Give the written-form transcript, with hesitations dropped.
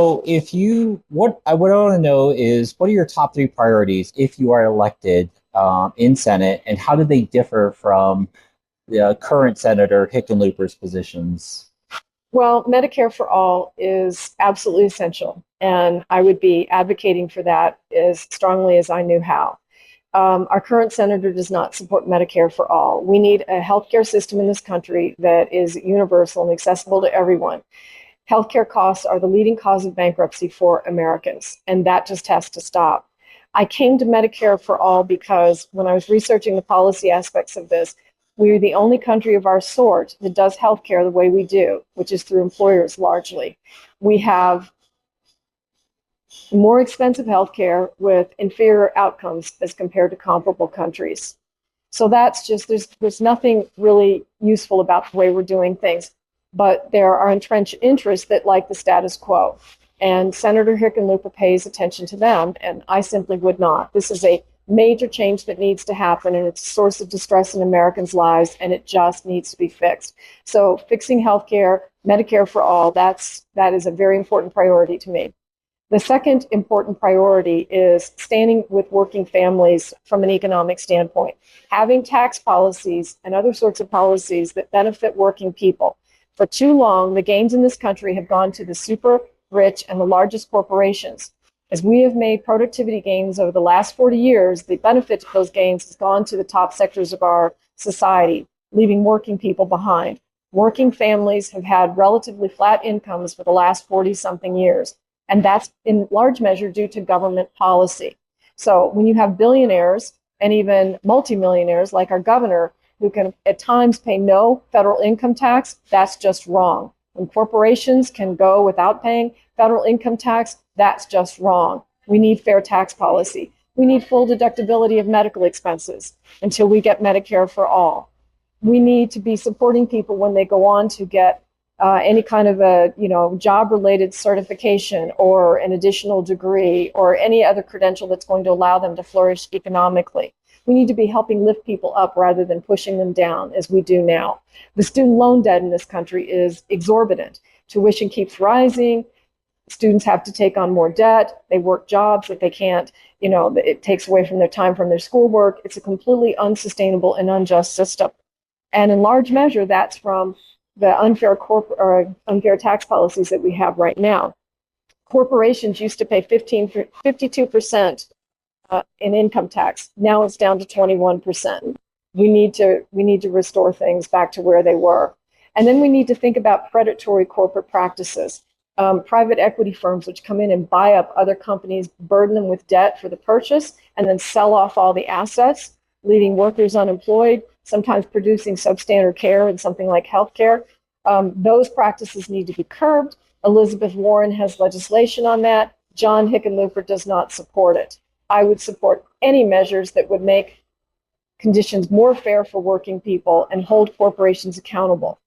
So what I want to know is, what are your top three priorities if you are elected in Senate, and how do they differ from the current Senator Hickenlooper's positions? Well, Medicare for all is absolutely essential, and I would be advocating for that as strongly as I knew how. Our current senator does not support Medicare for all. We need a healthcare system in this country that is universal and accessible to everyone. Healthcare costs are the leading cause of bankruptcy for Americans, and that just has to stop. I came to Medicare for all because when I was researching the policy aspects of this, we're the only country of our sort that does healthcare the way we do, which is through employers largely. We have more expensive healthcare with inferior outcomes as compared to comparable countries. So that's just, there's nothing really useful about the way we're doing things. But there are entrenched interests that like the status quo. And Senator Hickenlooper pays attention to them, and I simply would not. This is a major change that needs to happen, and it's a source of distress in Americans' lives, and it just needs to be fixed. So fixing healthcare, Medicare for all, that is a very important priority to me. The second important priority is standing with working families from an economic standpoint, having tax policies and other sorts of policies that benefit working people. For too long, the gains in this country have gone to the super rich and the largest corporations. As we have made productivity gains over the last 40 years, the benefit of those gains has gone to the top sectors of our society, leaving working people behind. Working families have had relatively flat incomes for the last 40-something years. And that's in large measure due to government policy. So when you have billionaires and even multimillionaires like our governor, who can at times pay no federal income tax, that's just wrong. When corporations can go without paying federal income tax, that's just wrong. We need fair tax policy. We need full deductibility of medical expenses until we get Medicare for all. We need to be supporting people when they go on to get any kind of a job-related certification or an additional degree or any other credential that's going to allow them to flourish economically. We need to be helping lift people up rather than pushing them down as we do now. The student loan debt in this country is exorbitant. Tuition keeps rising. Students have to take on more debt. They work jobs that they can't, it takes away from their time from their schoolwork. It's a completely unsustainable and unjust system. And in large measure, that's from the unfair tax policies that we have right now. Corporations used to pay 52% in income tax. Now it's down to 21%. We need to restore things back to where they were. And then we need to think about predatory corporate practices. Private equity firms which come in and buy up other companies, burden them with debt for the purchase, and then sell off all the assets, leaving workers unemployed, sometimes producing substandard care and something like healthcare. Those practices need to be curbed. Elizabeth Warren has legislation on that. John Hickenlooper does not support it. I would support any measures that would make conditions more fair for working people and hold corporations accountable.